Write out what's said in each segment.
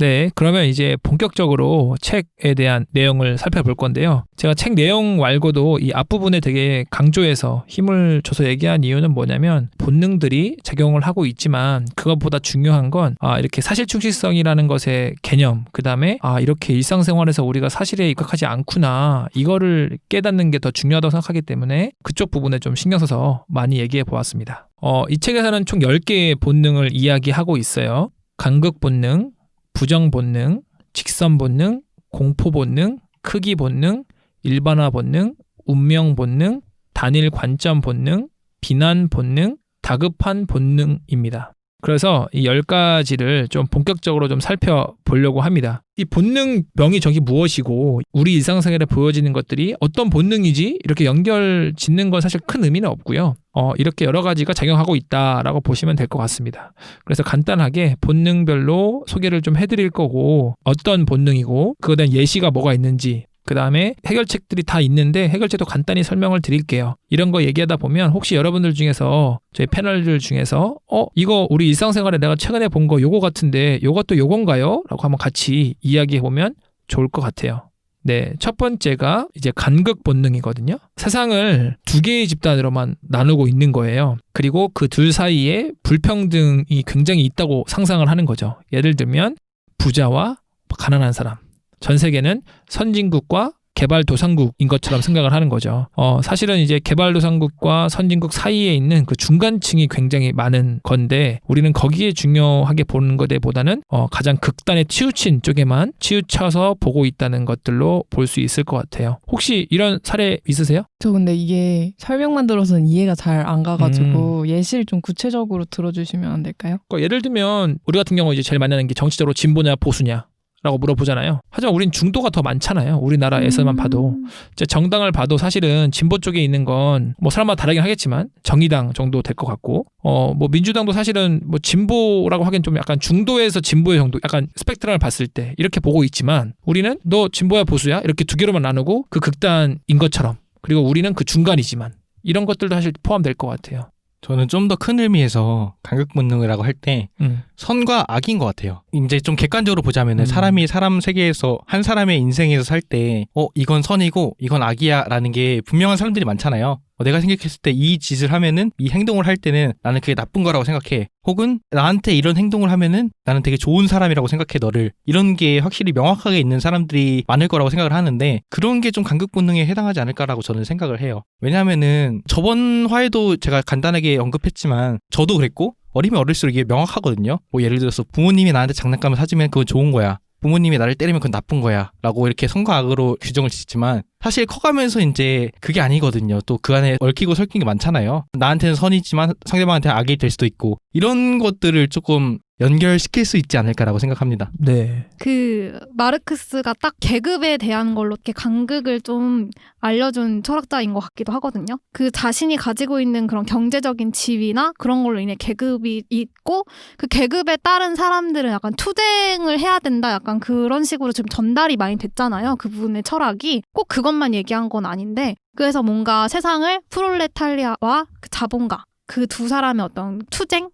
네, 그러면 이제 본격적으로 책에 대한 내용을 살펴볼 건데요. 제가 책 내용 말고도 이 앞부분에 되게 강조해서 힘을 줘서 얘기한 이유는 뭐냐면 본능들이 작용을 하고 있지만 그것보다 중요한 건 이렇게 사실충실성이라는 것의 개념, 그 다음에 이렇게 일상생활에서 우리가 사실에 입각하지 않구나, 이거를 깨닫는 게 더 중요하다고 생각하기 때문에 그쪽 부분에 좀 신경 써서 많이 얘기해 보았습니다. 이 책에서는 총 10개의 본능을 이야기하고 있어요. 간극 본능, 부정 본능, 직선 본능, 공포 본능, 크기 본능, 일반화 본능, 운명 본능, 단일 관점 본능, 비난 본능, 다급한 본능입니다. 그래서 이 10가지를 좀 본격적으로 좀 살펴보려고 합니다. 이 본능명이 저기 무엇이고 우리 일상생활에 보여지는 것들이 어떤 본능이지? 이렇게 연결 짓는 건 사실 큰 의미는 없고요. 이렇게 여러 가지가 작용하고 있다라고 보시면 될 것 같습니다. 그래서 간단하게 본능별로 소개를 좀 해드릴 거고 어떤 본능이고 그거에 대한 예시가 뭐가 있는지, 그 다음에 해결책들이 다 있는데 해결책도 간단히 설명을 드릴게요. 이런 거 얘기하다 보면 혹시 여러분들 중에서 저희 패널들 중에서 이거 우리 일상생활에 내가 최근에 본 거 요거 같은데 요것도 요건가요? 라고 한번 같이 이야기해보면 좋을 것 같아요. 네, 첫 번째가 이제 간극 본능이거든요. 세상을 두 개의 집단으로만 나누고 있는 거예요. 그리고 그 둘 사이에 불평등이 굉장히 있다고 상상을 하는 거죠. 예를 들면 부자와 가난한 사람, 전 세계는 선진국과 개발도상국인 것처럼 생각을 하는 거죠. 사실은 이제 개발도상국과 선진국 사이에 있는 그 중간층이 굉장히 많은 건데 우리는 거기에 중요하게 보는 것보다는 가장 극단에 치우친 쪽에만 치우쳐서 보고 있다는 것들로 볼 수 있을 것 같아요. 혹시 이런 사례 있으세요? 저 근데 이게 설명만 들어서는 이해가 잘 안 가가지고 예시를 좀 구체적으로 들어주시면 안 될까요? 예를 들면 우리 같은 경우 이제 제일 만나는 게 정치적으로 진보냐 보수냐 라고 물어보잖아요. 하지만 우린 중도가 더 많잖아요. 우리나라에서만 봐도. 이제 정당을 봐도 사실은 진보 쪽에 있는 건 뭐 사람마다 다르긴 하겠지만 정의당 정도 될 것 같고 뭐 민주당도 사실은 뭐 진보라고 하기엔 좀 약간 중도에서 진보의 정도, 약간 스펙트럼을 봤을 때 이렇게 보고 있지만 우리는 너 진보야 보수야 이렇게 두 개로만 나누고 그 극단인 것처럼, 그리고 우리는 그 중간이지만, 이런 것들도 사실 포함될 것 같아요. 저는 좀 더 큰 의미에서 간극 본능이라고 할 때 선과 악인 것 같아요. 이제 좀 객관적으로 보자면은 사람이 사람 세계에서 한 사람의 인생에서 살 때 이건 선이고 이건 악이야 라는 게 분명한 사람들이 많잖아요. 내가 생각했을 때 이 짓을 하면은, 이 행동을 할 때는 나는 그게 나쁜 거라고 생각해. 혹은 나한테 이런 행동을 하면은 나는 되게 좋은 사람이라고 생각해 너를. 이런 게 확실히 명확하게 있는 사람들이 많을 거라고 생각을 하는데 그런 게 좀 간극 본능에 해당하지 않을까라고 저는 생각을 해요. 왜냐하면은 저번 화에도 제가 간단하게 언급했지만 저도 그랬고 어리면 어릴수록 이게 명확하거든요. 뭐 예를 들어서 부모님이 나한테 장난감을 사주면 그건 좋은 거야. 부모님이 나를 때리면 그건 나쁜 거야 라고 이렇게 선과 악으로 규정을 짓지만 사실 커가면서 이제 그게 아니거든요. 또 그 안에 얽히고 설킨 게 많잖아요. 나한테는 선이지만 상대방한테는 악이 될 수도 있고, 이런 것들을 조금 연결시킬 수 있지 않을까라고 생각합니다. 네. 그 마르크스가 딱 계급에 대한 걸로 이렇게 간극을 좀 알려준 철학자인 것 같기도 하거든요. 그 자신이 가지고 있는 그런 경제적인 지위나 그런 걸로 인해 계급이 있고 그 계급에 따른 사람들은 약간 투쟁을 해야 된다, 약간 그런 식으로 좀 전달이 많이 됐잖아요. 그 부분의 철학이 꼭 그것만 얘기한 건 아닌데, 그래서 뭔가 세상을 프롤레타리아와 그 자본가, 그 두 사람의 어떤 투쟁,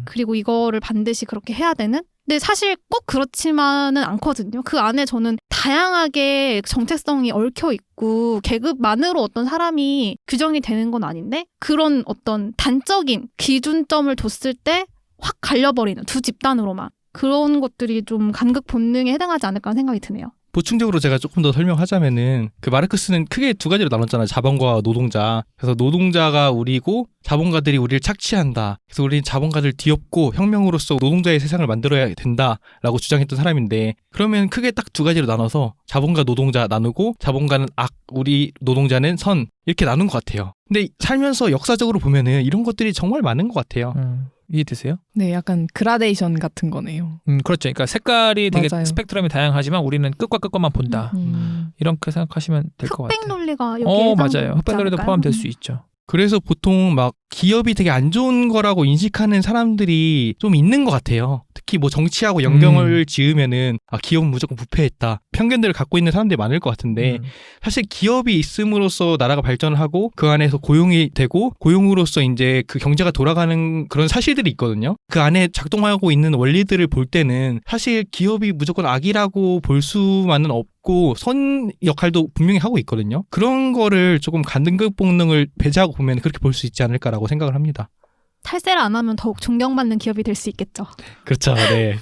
그리고 이거를 반드시 그렇게 해야 되는? 근데 사실 꼭 그렇지만은 않거든요. 그 안에 저는 다양하게 정체성이 얽혀 있고 계급만으로 어떤 사람이 규정이 되는 건 아닌데 그런 어떤 단적인 기준점을 뒀을 때 확 갈려버리는 두 집단으로만, 그런 것들이 좀 간극 본능에 해당하지 않을까 하는 생각이 드네요. 보충적으로 제가 조금 더 설명하자면은 그 마르크스는 크게 두 가지로 나눴잖아요. 자본과 노동자. 그래서 노동자가 우리고 자본가들이 우리를 착취한다. 그래서 우리는 자본가들 뒤엎고 혁명으로서 노동자의 세상을 만들어야 된다라고 주장했던 사람인데, 그러면 크게 딱 두 가지로 나눠서 자본가 노동자 나누고 자본가는 악, 우리 노동자는 선, 이렇게 나눈 것 같아요. 근데 살면서 역사적으로 보면은 이런 것들이 정말 많은 것 같아요. 이해되세요? 네, 약간 그라데이션 같은 거네요. 그렇죠. 그러니까 색깔이 되게 맞아요. 스펙트럼이 다양하지만 우리는 끝과 끝만 본다. 이렇게 생각하시면 될 것 같아요. 흑백 논리가 여기에 맞아요. 흑백 논리도 포함될 수 있죠. 그래서 보통 막 기업이 되게 안 좋은 거라고 인식하는 사람들이 좀 있는 것 같아요. 특히 뭐 정치하고 연경을 지으면은 기업은 무조건 부패했다. 편견들을 갖고 있는 사람들이 많을 것 같은데 사실 기업이 있음으로써 나라가 발전을 하고 그 안에서 고용이 되고 고용으로써 이제 그 경제가 돌아가는 그런 사실들이 있거든요. 그 안에 작동하고 있는 원리들을 볼 때는 사실 기업이 무조건 악이라고 볼 수만은 없고 선 역할도 분명히 하고 있거든요. 그런 거를 조금 간등급 본능을 배제하고 보면 그렇게 볼 수 있지 않을까라고 생각을 합니다. 탈세를 안 하면 더욱 존경받는 기업이 될 수 있겠죠. 그렇죠. 네.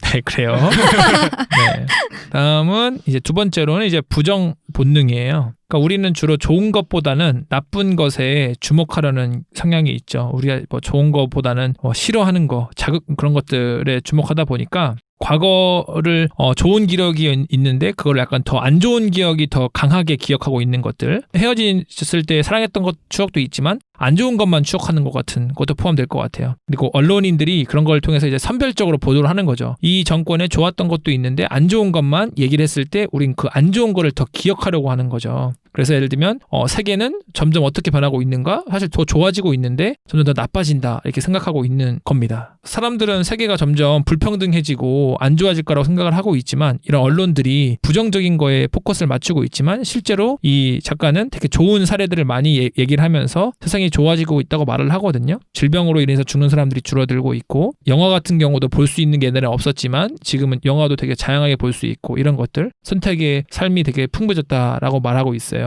네, 그래요. 네. 다음은 이제 두 번째로는 이제 부정 본능이에요. 그러니까 우리는 주로 좋은 것보다는 나쁜 것에 주목하려는 성향이 있죠. 우리가 뭐 좋은 것보다는 싫어하는 거, 자극 그런 것들에 주목하다 보니까 과거를 좋은 기억이 있는데 그걸 약간 더 안 좋은 기억이 더 강하게 기억하고 있는 것들, 헤어졌을 때 사랑했던 것 추억도 있지만 안 좋은 것만 추억하는 것 같은 것도 포함될 것 같아요. 그리고 언론인들이 그런 걸 통해서 이제 선별적으로 보도를 하는 거죠. 이 정권에 좋았던 것도 있는데 안 좋은 것만 얘기를 했을 때 우린 그 안 좋은 거를 더 기억하려고 하는 거죠. 그래서 예를 들면 세계는 점점 어떻게 변하고 있는가? 사실 더 좋아지고 있는데 점점 더 나빠진다 이렇게 생각하고 있는 겁니다. 사람들은 세계가 점점 불평등해지고 안 좋아질 거라고 생각을 하고 있지만 이런 언론들이 부정적인 거에 포커스를 맞추고 있지만 실제로 이 작가는 되게 좋은 사례들을 많이 얘기를 하면서 세상이 좋아지고 있다고 말을 하거든요. 질병으로 인해서 죽는 사람들이 줄어들고 있고 영화 같은 경우도 볼 수 있는 게 옛날에 없었지만 지금은 영화도 되게 다양하게 볼 수 있고 이런 것들 선택의 삶이 되게 풍부해졌다라고 말하고 있어요.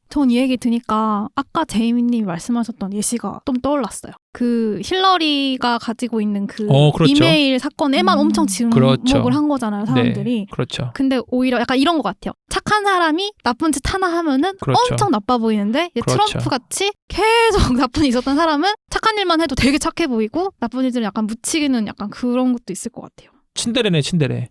전 이 얘기 드니까 아까 제이미님이 말씀하셨던 예시가 좀 떠올랐어요. 그 힐러리가 가지고 있는 그 그렇죠. 이메일 사건에만 엄청 지목을 그렇죠. 한 거잖아요, 사람들이. 네, 그렇죠. 근데 오히려 약간 이런 것 같아요. 착한 사람이 나쁜 짓 하나 하면은 그렇죠. 엄청 나빠 보이는데 이제 그렇죠. 트럼프 같이 계속 나쁜 일 있었던 사람은 착한 일만 해도 되게 착해 보이고 나쁜 일들은 약간 묻히기는 약간 그런 것도 있을 것 같아요. 친데레네 친데레.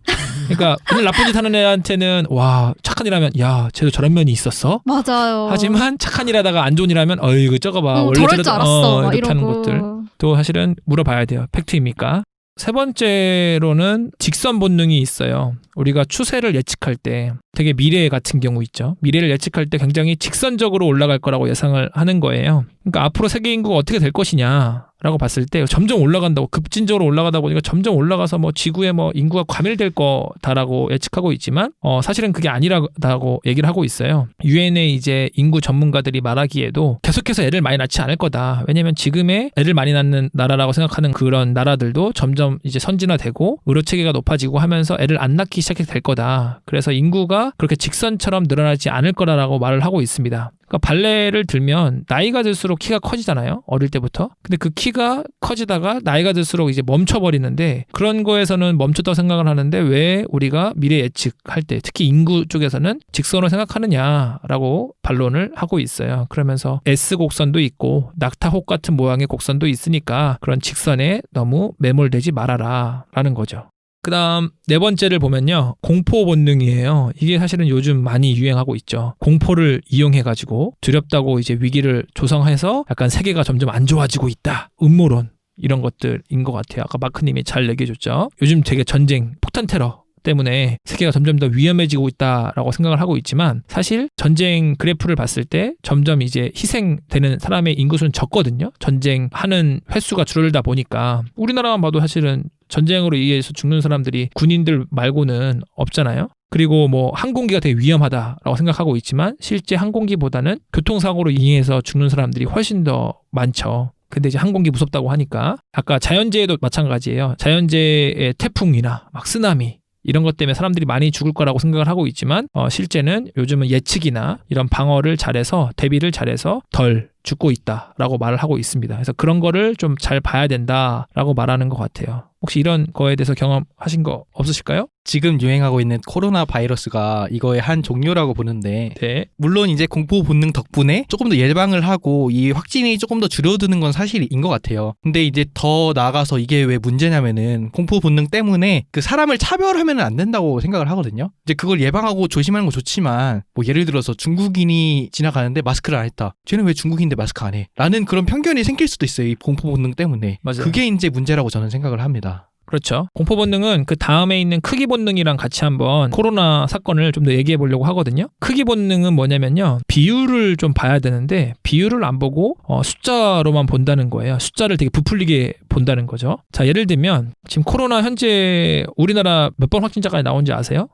그러니까 오늘 나쁜 짓 하는 애한테는 와 착한 일 하면 야 쟤도 저런 면이 있었어? 맞아요. 하지만 착한 일 하다가 안 좋은 일 하면 이거 저거 봐 원래 저럴 줄 알았어 막 이렇게 하는 이러고. 것들 또 사실은 물어봐야 돼요. 팩트입니까? 세 번째로는 직선 본능이 있어요. 우리가 추세를 예측할 때 되게 미래 같은 경우 있죠. 미래를 예측할 때 굉장히 직선적으로 올라갈 거라고 예상을 하는 거예요. 그러니까 앞으로 세계 인구가 어떻게 될 것이냐 라고 봤을 때 점점 올라간다고 급진적으로 올라가다 보니까 점점 올라가서 뭐 지구에 뭐 인구가 과밀될 거다라고 예측하고 있지만 사실은 그게 아니라고 얘기를 하고 있어요. 유엔의 이제 인구 전문가들이 말하기에도 계속해서 애를 많이 낳지 않을 거다. 왜냐면 지금의 애를 많이 낳는 나라라고 생각하는 그런 나라들도 점점 이제 선진화되고 의료 체계가 높아지고 하면서 애를 안 낳기 시작이 될 거다. 그래서 인구가 그렇게 직선처럼 늘어나지 않을 거라고 말을 하고 있습니다. 그러니까 발레를 들면 나이가 들수록 키가 커지잖아요. 어릴 때부터. 근데 그 키가 커지다가 나이가 들수록 이제 멈춰버리는데 그런 거에서는 멈췄다고 생각을 하는데 왜 우리가 미래 예측할 때 특히 인구 쪽에서는 직선으로 생각하느냐라고 반론을 하고 있어요. 그러면서 S곡선도 있고 낙타혹 같은 모양의 곡선도 있으니까 그런 직선에 너무 매몰되지 말아라 라는 거죠. 그 다음 네 번째를 보면요. 공포 본능이에요. 이게 사실은 요즘 많이 유행하고 있죠. 공포를 이용해가지고 두렵다고 이제 위기를 조성해서 약간 세계가 점점 안 좋아지고 있다. 음모론 이런 것들인 것 같아요. 아까 마크님이 잘 얘기해줬죠. 요즘 되게 전쟁, 폭탄 테러 때문에 세계가 점점 더 위험해지고 있다라고 생각을 하고 있지만 사실 전쟁 그래프를 봤을 때 점점 이제 희생되는 사람의 인구수는 적거든요. 전쟁하는 횟수가 줄어들다 보니까 우리나라만 봐도 사실은 전쟁으로 의해서 죽는 사람들이 군인들 말고는 없잖아요. 그리고 뭐 항공기가 되게 위험하다라고 생각하고 있지만 실제 항공기보다는 교통사고로 인해서 죽는 사람들이 훨씬 더 많죠. 근데 이제 항공기 무섭다고 하니까 아까 자연재해도 마찬가지예요. 자연재해의 태풍이나 막 쓰나미 이런 것 때문에 사람들이 많이 죽을 거라고 생각을 하고 있지만 실제는 요즘은 예측이나 이런 방어를 잘해서 대비를 잘해서 덜 죽고 있다라고 말을 하고 있습니다. 그래서 그런 거를 좀 잘 봐야 된다라고 말하는 것 같아요. 혹시 이런 거에 대해서 경험하신 거 없으실까요? 지금 유행하고 있는 코로나 바이러스가 이거의 한 종류라고 보는데 네. 물론 이제 공포 본능 덕분에 조금 더 예방을 하고 이 확진이 조금 더 줄어드는 건 사실인 것 같아요. 근데 이제 더 나아가서 이게 왜 문제냐면은 공포 본능 때문에 그 사람을 차별하면 안 된다고 생각을 하거든요. 이제 그걸 예방하고 조심하는 거 좋지만 뭐 예를 들어서 중국인이 지나가는데 마스크를 안 했다. 쟤는 왜 중국인인데 마스크 안 해? 라는 그런 편견이 생길 수도 있어요. 이 공포 본능 때문에. 맞아요. 그게 이제 문제라고 저는 생각을 합니다. 그렇죠. 공포 본능은 그 다음에 있는 크기 본능이랑 같이 한번 코로나 사건을 좀 더 얘기해 보려고 하거든요. 크기 본능은 뭐냐면요. 비율을 좀 봐야 되는데 비율을 안 보고 숫자로만 본다는 거예요. 숫자를 되게 부풀리게 본다는 거죠. 자, 예를 들면 지금 코로나 현재 우리나라 몇 번 확진자가 나온지 아세요?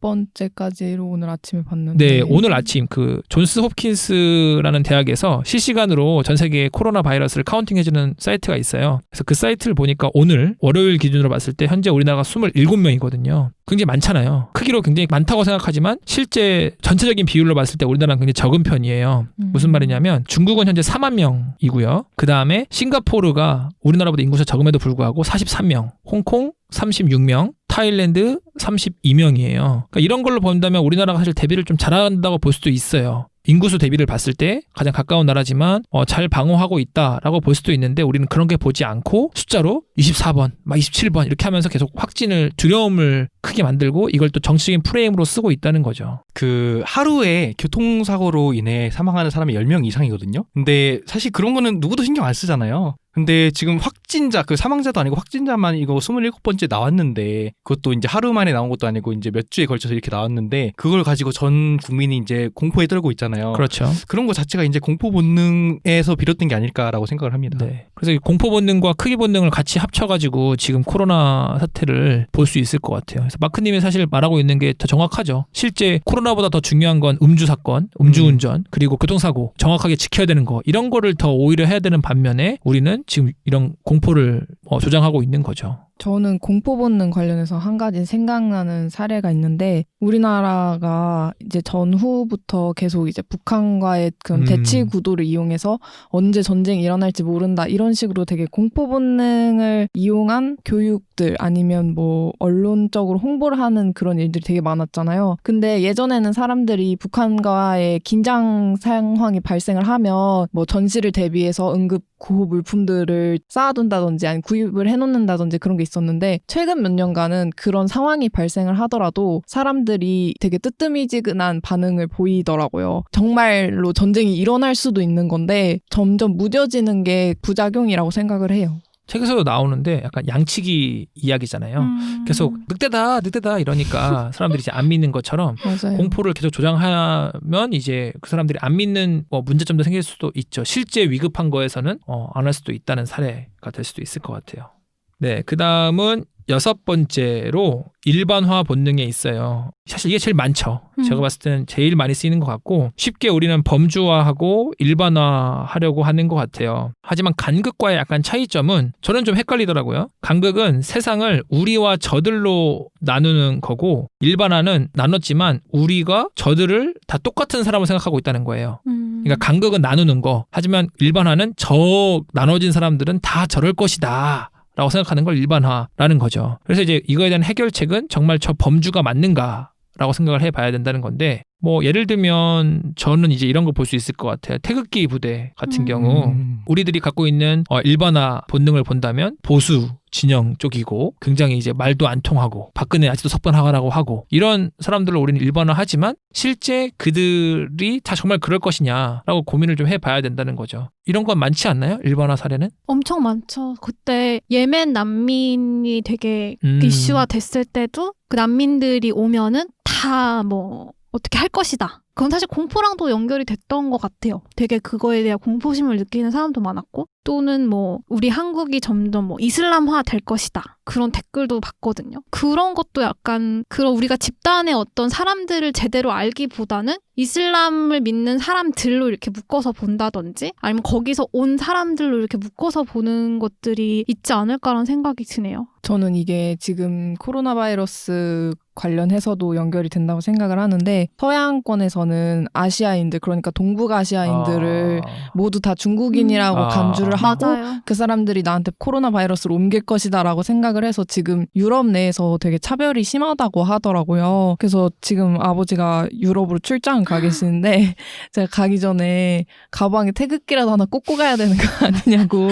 27번째까지로 오늘 아침에 봤는데. 네, 오늘 아침 그 존스 홉킨스라는 대학에서 실시간으로 전 세계 코로나 바이러스를 카운팅해주는 사이트가 있어요. 그래서 그 사이트를 보니까 오늘 월요일 기준으로 봤을 때 현재 우리나라가 27명이거든요. 굉장히 많잖아요. 크기로 굉장히 많다고 생각하지만 실제 전체적인 비율로 봤을 때 우리나라는 굉장히 적은 편이에요. 무슨 말이냐면 중국은 현재 4만 명이고요. 그 다음에 싱가포르가 우리나라보다 인구수 적음에도 불구하고 43명, 홍콩 36명, 타일랜드 32명이에요. 그러니까 이런 걸로 본다면 우리나라가 사실 대비를 좀 잘한다고 볼 수도 있어요. 인구수 대비를 봤을 때 가장 가까운 나라지만 잘 방어하고 있다라고 볼 수도 있는데 우리는 그런 게 보지 않고 숫자로 24번, 막 27번 이렇게 하면서 계속 확진을 두려움을 크게 만들고 이걸 또 정치적인 프레임으로 쓰고 있다는 거죠. 그 하루에 교통사고로 인해 사망하는 사람이 10명 이상이거든요. 근데 사실 그런 거는 누구도 신경 안 쓰잖아요. 근데 지금 확진자, 그 사망자도 아니고 확진자만 이거 27번째 나왔는데 그것도 이제 하루 만에 나온 것도 아니고 이제 몇 주에 걸쳐서 이렇게 나왔는데 그걸 가지고 전 국민이 이제 공포에 떨고 있잖아요. 그렇죠. 그런 거 자체가 이제 공포 본능에서 비롯된 게 아닐까라고 생각을 합니다. 네. 그래서 이 공포 본능과 크기 본능을 같이 합쳐가지고 지금 코로나 사태를 볼 수 있을 것 같아요. 그래서 마크님이 사실 말하고 있는 게 더 정확하죠. 실제 코로나보다 더 중요한 건 음주 사건, 음주운전, 그리고 교통사고 정확하게 지켜야 되는 거 이런 거를 더 오히려 해야 되는 반면에 우리는 지금 이런 공포를 조장하고 있는 거죠. 저는 공포 본능 관련해서 한 가지 생각나는 사례가 있는데 우리나라가 이제 전후부터 계속 이제 북한과의 그런 대치 구도를 이용해서 언제 전쟁이 일어날지 모른다 이런 식으로 되게 공포 본능을 이용한 교육들 아니면 뭐 언론적으로 홍보를 하는 그런 일들이 되게 많았잖아요. 근데 예전에는 사람들이 북한과의 긴장 상황이 발생을 하면 뭐 전시를 대비해서 응급 구호 물품들을 쌓아둔다든지 아니면 구입을 해놓는다든지 그런 게 있었는데 최근 몇 년간은 그런 상황이 발생을 하더라도 사람들이 되게 뜨뜨미지근한 반응을 보이더라고요. 정말로 전쟁이 일어날 수도 있는 건데 점점 무뎌지는 게 부작용이라고 생각을 해요. 책에서도 나오는데 약간 양치기 이야기잖아요. 계속 늑대다 이러니까 사람들이 이제 안 믿는 것처럼 맞아요. 공포를 계속 조장하면 이제 그 사람들이 안 믿는 문제점도 생길 수도 있죠. 실제 위급한 거에서는 안 할 수도 있다는 사례가 될 수도 있을 것 같아요. 네, 그 다음은 6번째로 일반화 본능에 있어요. 사실 이게 제일 많죠. 제가 봤을 때는 제일 많이 쓰이는 것 같고 쉽게 우리는 범주화하고 일반화하려고 하는 것 같아요. 하지만 간극과의 약간 차이점은 저는 좀 헷갈리더라고요. 간극은 세상을 우리와 저들로 나누는 거고 일반화는 나눴지만 우리가 저들을 다 똑같은 사람을 생각하고 있다는 거예요. 그러니까 간극은 나누는 거. 하지만 일반화는 저 나눠진 사람들은 다 저럴 것이다. 라고 생각하는 걸 일반화라는 거죠. 그래서 이제 이거에 대한 해결책은 정말 저 범주가 맞는가라고 생각을 해봐야 된다는 건데 뭐 예를 들면 저는 이제 이런 거 볼 수 있을 것 같아요. 태극기 부대 같은 경우 우리들이 갖고 있는 일반화 본능을 본다면 보수 진영 쪽이고 굉장히 이제 말도 안 통하고 박근혜 아직도 석방하라고 하고 이런 사람들을 우리는 일반화하지만 실제 그들이 다 정말 그럴 것이냐라고 고민을 좀 해봐야 된다는 거죠. 이런 건 많지 않나요? 일반화 사례는? 엄청 많죠. 그때 예멘 난민이 되게 이슈화 됐을 때도 그 난민들이 오면은 다 뭐 어떻게 할 것이다. 그건 사실 공포랑도 연결이 됐던 것 같아요. 되게 그거에 대한 공포심을 느끼는 사람도 많았고 또는 뭐 우리 한국이 점점 뭐 이슬람화 될 것이다. 그런 댓글도 봤거든요. 그런 것도 약간 그런 우리가 집단의 어떤 사람들을 제대로 알기보다는 이슬람을 믿는 사람들로 이렇게 묶어서 본다든지 아니면 거기서 온 사람들로 이렇게 묶어서 보는 것들이 있지 않을까라는 생각이 드네요. 저는 이게 지금 코로나 바이러스 관련해서도 연결이 된다고 생각을 하는데 서양권에서는 아시아인들 그러니까 동북아시아인들을 모두 다 중국인이라고 간주를 하고 맞아요. 그 사람들이 나한테 코로나 바이러스를 옮길 것이다 라고 생각을 해서 지금 유럽 내에서 되게 차별이 심하다고 하더라고요. 그래서 지금 아버지가 유럽으로 출장 가 계시는데 제가 가기 전에 가방에 태극기라도 하나 꽂고 가야 되는 거 아니냐고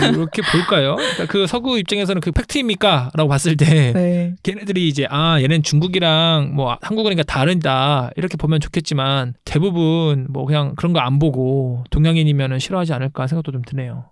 이렇게 볼까요? 그러니까 그 서구 입장에서는 그 팩트입니까? 라고 봤을 때 네. 걔네들이 이제 얘는 중국이랑 뭐 한국이니까 다르다 이렇게 보면 좋겠지만 대부분 뭐 그냥 그런 거 안 보고 동양인이면은 싫어하지 않을까 생각도 좀 드네요.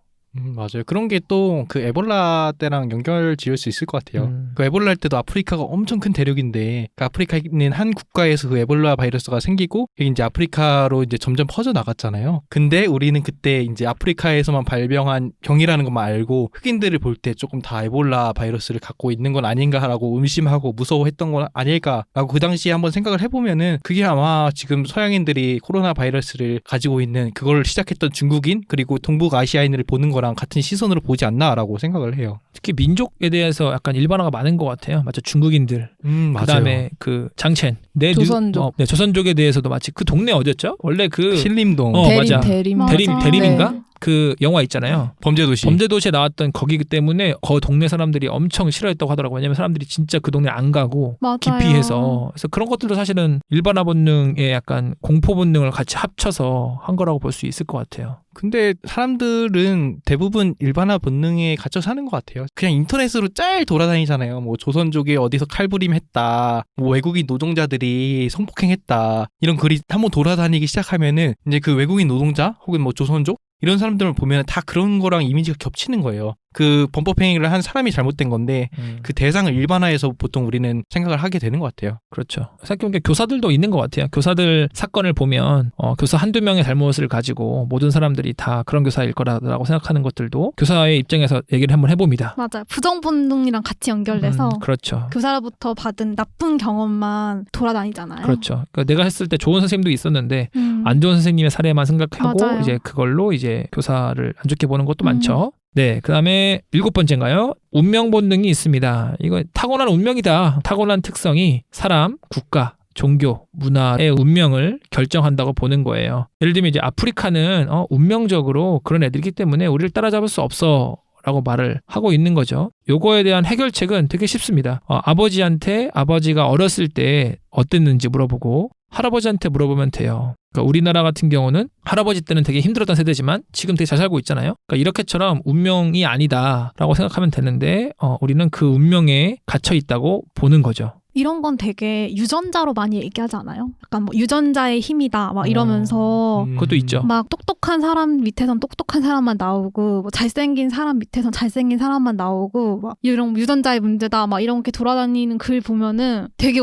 맞아요. 그런 게 또 그 에볼라 때랑 연결 지을 수 있을 것 같아요. 그 에볼라 할 때도 아프리카가 엄청 큰 대륙인데 그 아프리카에 있는 한 국가에서 그 에볼라 바이러스가 생기고 이게 이제 아프리카로 이제 점점 퍼져 나갔잖아요. 근데 우리는 그때 이제 아프리카에서만 발병한 병이라는 것만 알고 흑인들을 볼 때 조금 다 에볼라 바이러스를 갖고 있는 건 아닌가라고 의심하고 무서워했던 건 아닐까라고 그 당시에 한번 생각을 해보면은 그게 아마 지금 서양인들이 코로나 바이러스를 가지고 있는 그걸 시작했던 중국인 그리고 동북아시아인을 보는 거랑 같은 시선으로 보지 않나라고 생각을 해요. 특히 민족에 대해서 약간 일반화가 많은 것 같아요. 맞죠? 중국인들. 맞아요. 그다음에 그 장첸. 조선족. 네, 조선족에 대해서도 마치 그 동네 어디였죠? 원래 그 신림동 맞아. 대림. 맞아. 대림인가? 네. 그 영화 있잖아요. 범죄도시. 범죄도시에 나왔던 거기 때문에 그 동네 사람들이 엄청 싫어했다고 하더라고요. 왜냐면 사람들이 진짜 그 동네 안 가고 맞아요. 기피해서. 그래서 그런 것들도 사실은 일반화 본능의 약간 공포 본능을 같이 합쳐서 한 거라고 볼 수 있을 것 같아요. 근데 사람들은 대부분 일반화 본능에 갇혀 사는 것 같아요. 그냥 인터넷으로 짤 돌아다니잖아요. 뭐 조선족이 어디서 칼부림했다, 뭐 외국인 노동자들이 성폭행했다 이런 글이 한번 돌아다니기 시작하면은 이제 그 외국인 노동자 혹은 뭐 조선족 이런 사람들을 보면 다 그런 거랑 이미지가 겹치는 거예요. 그 범법행위를 한 사람이 잘못된 건데 그 대상을 일반화해서 보통 우리는 생각을 하게 되는 것 같아요. 그렇죠. 생각해보니까 교사들도 있는 것 같아요. 교사들 사건을 보면 교사 한두 명의 잘못을 가지고 모든 사람들이 다 그런 교사일 거라고 생각하는 것들도 교사의 입장에서 얘기를 한번 해봅니다. 맞아요. 부정 본능이랑 같이 연결돼서 그렇죠. 교사로부터 받은 나쁜 경험만 돌아다니잖아요. 그렇죠. 그러니까 내가 했을 때 좋은 선생님도 있었는데 음. 안 좋은 선생님의 사례만 생각하고 맞아요. 이제 그걸로 이제 교사를 안 좋게 보는 것도 많죠. 네, 그 다음에 7번째인가요? 운명 본능이 있습니다. 이거 타고난 운명이다. 타고난 특성이 사람, 국가, 종교, 문화의 운명을 결정한다고 보는 거예요. 예를 들면 이제 아프리카는 운명적으로 그런 애들이기 때문에 우리를 따라잡을 수 없어. 라고 말을 하고 있는 거죠. 요거에 대한 해결책은 되게 쉽습니다. 아버지한테 아버지가 어렸을 때 어땠는지 물어보고 할아버지한테 물어보면 돼요. 그러니까 우리나라 같은 경우는 할아버지 때는 되게 힘들었던 세대지만 지금 되게 잘 살고 있잖아요. 그러니까 이렇게처럼 운명이 아니다라고 생각하면 되는데 우리는 그 운명에 갇혀 있다고 보는 거죠. 이런 건 되게 유전자로 많이 얘기하지 않아요? 약간 뭐 유전자의 힘이다 막 이러면서 그것도 있죠. 막 똑똑한 사람 밑에선 똑똑한 사람만 나오고 뭐 잘생긴 사람 밑에선 잘생긴 사람만 나오고 막 이런 유전자의 문제다 막 이런 게 돌아다니는 글 보면은 되게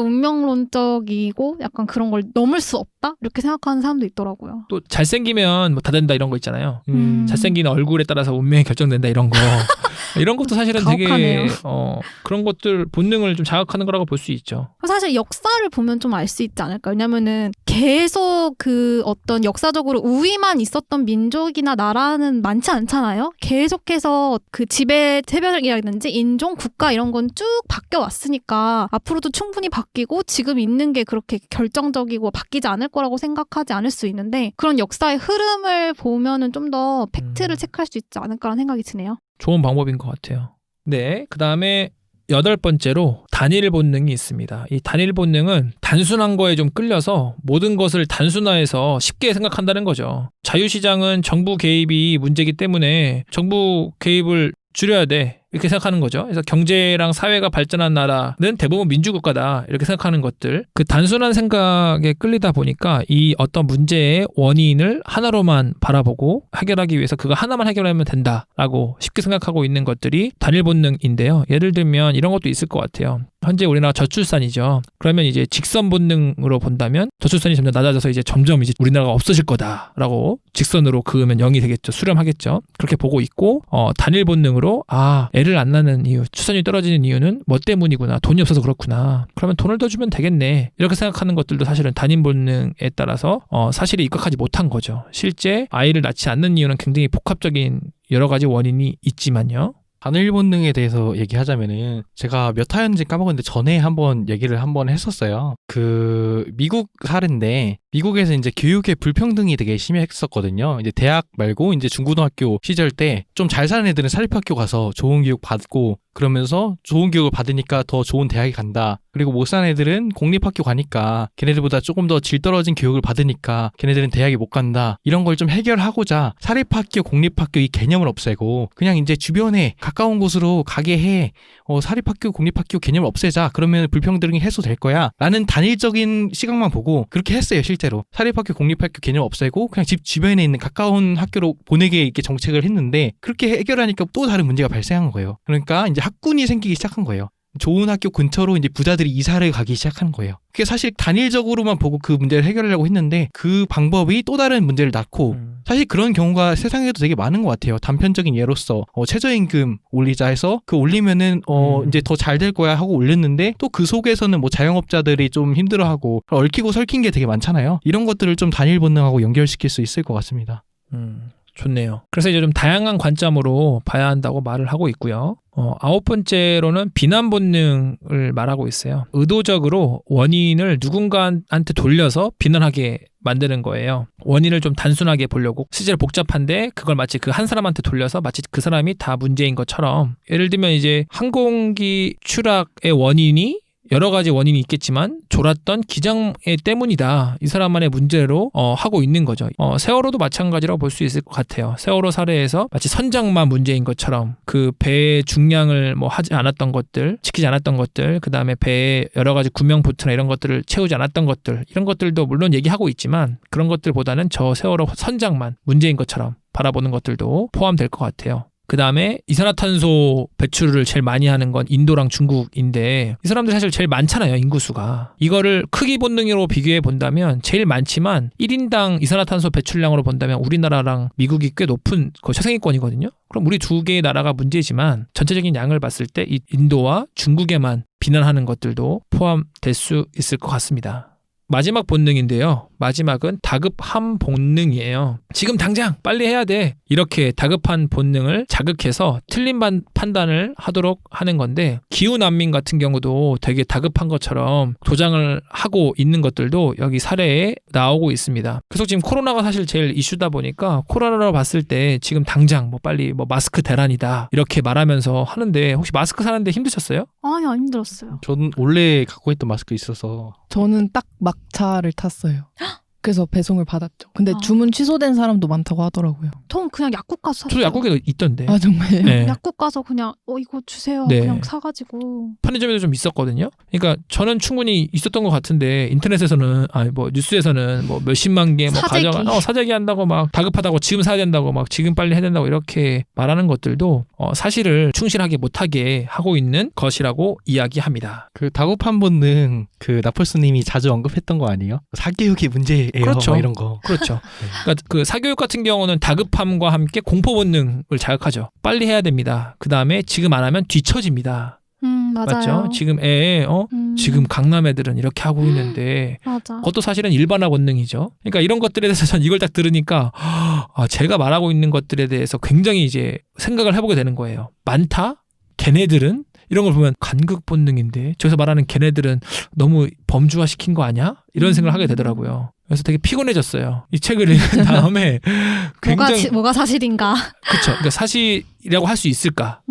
운명론적이고 약간 그런 걸 넘을 수 없다? 이렇게 생각하는 사람도 있더라고요. 또 잘생기면 뭐 다 된다 이런 거 있잖아요. 잘생긴 얼굴에 따라서 운명이 결정된다 이런 거. 이런 것도 사실은 되게 가혹하네요. 그런 것들 본능을 좀 자극하는 거라고 볼 수 있죠. 사실 역사를 보면 좀 알 수 있지 않을까? 왜냐면은 계속 그 어떤 역사적으로 우위만 있었던 민족이나 나라는 많지 않잖아요? 계속해서 그 지배 세력이라든지 인종, 국가 이런 건 쭉 바뀌어 왔으니까 앞으로도 충분히 바뀌고 지금 있는 게 그렇게 결정적이고 바뀌지 않을 거라고 생각하지 않을 수 있는데 그런 역사의 흐름을 보면은 좀 더 팩트를 체크할 수 있지 않을까라는 생각이 드네요. 좋은 방법인 것 같아요. 네, 그 다음에 8번째로 단일 본능이 있습니다. 이 단일 본능은 단순한 거에 좀 끌려서 모든 것을 단순화해서 쉽게 생각한다는 거죠. 자유시장은 정부 개입이 문제이기 때문에 정부 개입을 줄여야 돼. 이렇게 생각하는 거죠. 그래서 경제랑 사회가 발전한 나라는 대부분 민주국가다. 이렇게 생각하는 것들. 그 단순한 생각에 끌리다 보니까 이 어떤 문제의 원인을 하나로만 바라보고 해결하기 위해서 그거 하나만 해결하면 된다라고 쉽게 생각하고 있는 것들이 단일 본능인데요. 예를 들면 이런 것도 있을 것 같아요. 현재 우리나라 저출산이죠. 그러면 이제 직선 본능으로 본다면 저출산이 점점 낮아져서 이제 점점 이제 우리나라가 없어질 거다라고 직선으로 그으면 0이 되겠죠. 수렴하겠죠. 그렇게 보고 있고 단일 본능으로 애를 안 낳는 이유, 출산율이 떨어지는 이유는 뭐 때문이구나. 돈이 없어서 그렇구나. 그러면 돈을 더 주면 되겠네. 이렇게 생각하는 것들도 사실은 단일 본능에 따라서 사실에 입각하지 못한 거죠. 실제 아이를 낳지 않는 이유는 굉장히 복합적인 여러 가지 원인이 있지만요. 단일 본능에 대해서 얘기하자면은 제가 몇 화였는지 까먹었는데 전에 한번 얘기를 한번 했었어요. 그 미국 사례인데 미국에서 이제 교육의 불평등이 되게 심했었거든요. 이제 대학 말고 이제 중고등학교 시절 때 좀 잘 사는 애들은 사립학교 가서 좋은 교육 받고 그러면서 좋은 교육을 받으니까 더 좋은 대학에 간다. 그리고 못 사는 애들은 공립학교 가니까 걔네들보다 조금 더 질 떨어진 교육을 받으니까 걔네들은 대학에 못 간다. 이런 걸 좀 해결하고자 사립학교, 공립학교 이 개념을 없애고 그냥 이제 주변에 가까운 곳으로 가게 해. 사립학교, 공립학교 개념을 없애자. 그러면 불평등이 해소될 거야. 라는 단일적인 시각만 보고 그렇게 했어요, 실제로. 사립학교, 공립학교 개념 없애고 그냥 집 주변에 있는 가까운 학교로 보내게 이렇게 정책을 했는데 그렇게 해결하니까 또 다른 문제가 발생한 거예요. 그러니까 이제 학군이 생기기 시작한 거예요. 좋은 학교 근처로 이제 부자들이 이사를 가기 시작하는 거예요. 그게 사실 단일적으로만 보고 그 문제를 해결하려고 했는데 그 방법이 또 다른 문제를 낳고 사실 그런 경우가 세상에도 되게 많은 것 같아요. 단편적인 예로서 최저임금 올리자 해서 그 올리면은 이제 더 잘 될 거야 하고 올렸는데 또 그 속에서는 뭐 자영업자들이 좀 힘들어하고 얽히고 설킨 게 되게 많잖아요. 이런 것들을 좀 단일 본능하고 연결시킬 수 있을 것 같습니다. 좋네요. 그래서 이제 좀 다양한 관점으로 봐야 한다고 말을 하고 있고요. 9번째로는 비난 본능을 말하고 있어요. 의도적으로 원인을 누군가한테 돌려서 비난하게 만드는 거예요. 원인을 좀 단순하게 보려고 실제로 복잡한데 그걸 마치 그 한 사람한테 돌려서 마치 그 사람이 다 문제인 것처럼 예를 들면 이제 항공기 추락의 원인이 여러 가지 원인이 있겠지만 졸았던 기장애 때문이다. 이 사람만의 문제로 하고 있는 거죠. 세월호도 마찬가지라고 볼 수 있을 것 같아요. 세월호 사례에서 마치 선장만 문제인 것처럼 그 배의 중량을 뭐 하지 않았던 것들, 지키지 않았던 것들, 그 다음에 배의 여러 가지 구명 보트나 이런 것들을 채우지 않았던 것들, 이런 것들도 물론 얘기하고 있지만 그런 것들보다는 저 세월호 선장만 문제인 것처럼 바라보는 것들도 포함될 것 같아요. 그 다음에 이산화탄소 배출을 제일 많이 하는 건 인도랑 중국인데 이 사람들이 사실 제일 많잖아요, 인구수가. 이거를 크기 본능으로 비교해 본다면 제일 많지만 1인당 이산화탄소 배출량으로 본다면 우리나라랑 미국이 꽤 높은 최상위권이거든요. 그럼 우리 두 개의 나라가 문제지만 전체적인 양을 봤을 때 이 인도와 중국에만 비난하는 것들도 포함될 수 있을 것 같습니다. 마지막 본능인데요. 마지막은 다급함 본능이에요. 지금 당장 빨리 해야 돼. 이렇게 다급한 본능을 자극해서 틀린 판단을 하도록 하는 건데 기후난민 같은 경우도 되게 다급한 것처럼 조장을 하고 있는 것들도 여기 사례에 나오고 있습니다. 그래서 지금 코로나가 사실 제일 이슈다 보니까 코로나로 봤을 때 지금 당장 뭐 빨리 뭐 마스크 대란이다 이렇게 말하면서 하는데 혹시 마스크 사는데 힘드셨어요? 아니, 안 힘들었어요. 저는 원래 갖고 있던 마스크 있어서 저는 딱 막차를 탔어요. 그래서 배송을 받았죠. 근데 주문 취소된 사람도 많다고 하더라고요. 전 그냥 약국 가서 샀어요. 저도 약국에도 있던데. 아 정말요? 네. 약국 가서 그냥 이거 주세요. 네. 그냥 사가지고. 편의점에도 좀 있었거든요. 그러니까 저는 충분히 있었던 것 같은데 인터넷에서는 뭐 뉴스에서는 뭐 몇십만 개 뭐 사재기. 가져가 사재기 한다고 막 다급하다고 지금 사야 된다고 막 지금 빨리 해야 된다고 이렇게 말하는 것들도 사실을 충실하게 못하게 하고 있는 것이라고 이야기합니다. 그 다급한 본능 그 나폴스님이 자주 언급했던 거 아니에요? 사교육이 문제예요. 그렇죠. 막 이런 거. 그렇죠. 그러니까 그 사교육 같은 경우는 다급함과 함께 공포 본능을 자극하죠. 빨리 해야 됩니다. 그 다음에 지금 안 하면 뒤처집니다. 맞아요. 맞죠? 지금 지금 강남 애들은 이렇게 하고 있는데 맞아. 그것도 사실은 일반화 본능이죠. 그러니까 이런 것들에 대해서 전 이걸 딱 들으니까 제가 말하고 있는 것들에 대해서 굉장히 이제 생각을 해보게 되는 거예요. 많다? 걔네들은? 이런 걸 보면 간극 본능인데 저기서 말하는 걔네들은 너무 범주화 시킨 거 아니야? 이런 생각을 하게 되더라고요. 그래서 되게 피곤해졌어요. 이 책을 읽은 다음에 굉장히 뭐가 사실인가? 그렇죠. 그러니까 사실이라고 할 수 있을까?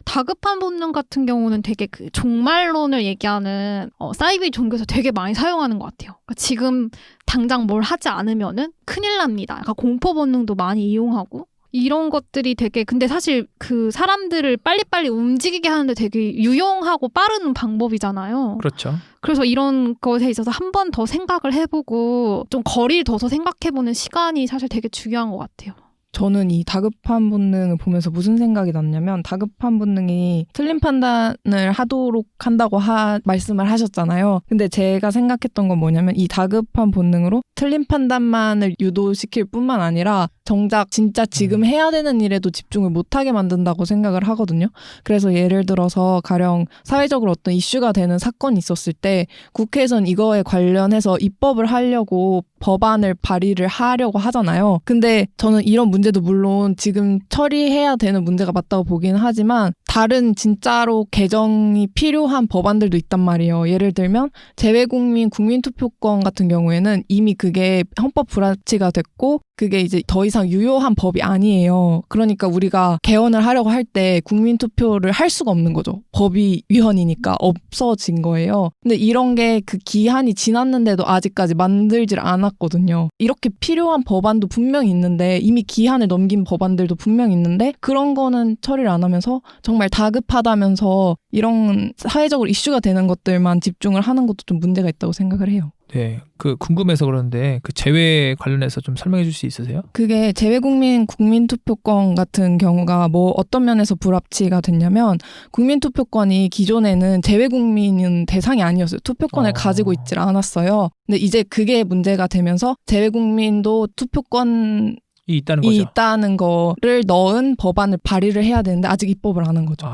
다급한 본능 같은 경우는 되게 그 종말론을 얘기하는 사이비 종교에서 되게 많이 사용하는 것 같아요. 그러니까 지금 당장 뭘 하지 않으면은 큰일 납니다. 그러니까 공포 본능도 많이 이용하고 이런 것들이 되게 근데 사실 그 사람들을 빨리빨리 움직이게 하는데 되게 유용하고 빠른 방법이잖아요. 그렇죠. 그래서 이런 것에 있어서 한 번 더 생각을 해보고 좀 거리를 둬서 생각해보는 시간이 사실 되게 중요한 것 같아요. 저는 이 다급한 본능을 보면서 무슨 생각이 났냐면 다급한 본능이 틀린 판단을 하도록 한다고 말씀을 하셨잖아요. 근데 제가 생각했던 건 뭐냐면 이 다급한 본능으로 틀린 판단만을 유도시킬 뿐만 아니라 정작 진짜 지금 해야 되는 일에도 집중을 못하게 만든다고 생각을 하거든요. 그래서 예를 들어서 가령 사회적으로 어떤 이슈가 되는 사건이 있었을 때 국회에선 이거에 관련해서 입법을 하려고 법안을 발의를 하려고 하잖아요. 근데 저는 이런 문제도 물론 지금 처리해야 되는 문제가 맞다고 보긴 하지만 다른 진짜로 개정이 필요한 법안들도 있단 말이에요. 예를 들면 재외국민 국민투표권 같은 경우에는 이미 그게 헌법 불합치가 됐고 그게 이제 더 이상 유효한 법이 아니에요. 그러니까 우리가 개헌을 하려고 할 때 국민투표를 할 수가 없는 거죠. 법이 위헌이니까 없어진 거예요. 근데 이런 게 그 기한이 지났는데도 아직까지 만들질 않았거든요. 이렇게 필요한 법안도 분명히 있는데 이미 기한을 넘긴 법안들도 분명히 있는데 그런 거는 처리를 안 하면서 정말 다급하다면서 이런 사회적으로 이슈가 되는 것들만 집중을 하는 것도 좀 문제가 있다고 생각을 해요. 네, 그 궁금해서 그러는데 그 재외 관련해서 좀 설명해 줄 수 있으세요? 그게 재외국민 국민투표권 같은 경우가 뭐 어떤 면에서 불합치가 됐냐면 국민투표권이 기존에는 재외국민은 대상이 아니었어요. 투표권을 가지고 있질 않았어요. 근데 이제 그게 문제가 되면서 재외국민도 투표권 이 있다는 거죠. 있다는 거를 넣은 법안을 발의를 해야 되는데 아직 입법을 안 한 거죠.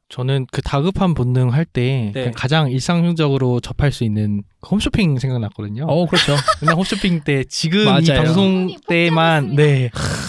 저는 그 다급한 본능 할 때 네. 가장 일상적으로 접할 수 있는 홈쇼핑 생각났거든요. 그렇죠. 맨날 홈쇼핑 때 지금 이 맞아요. 방송 때만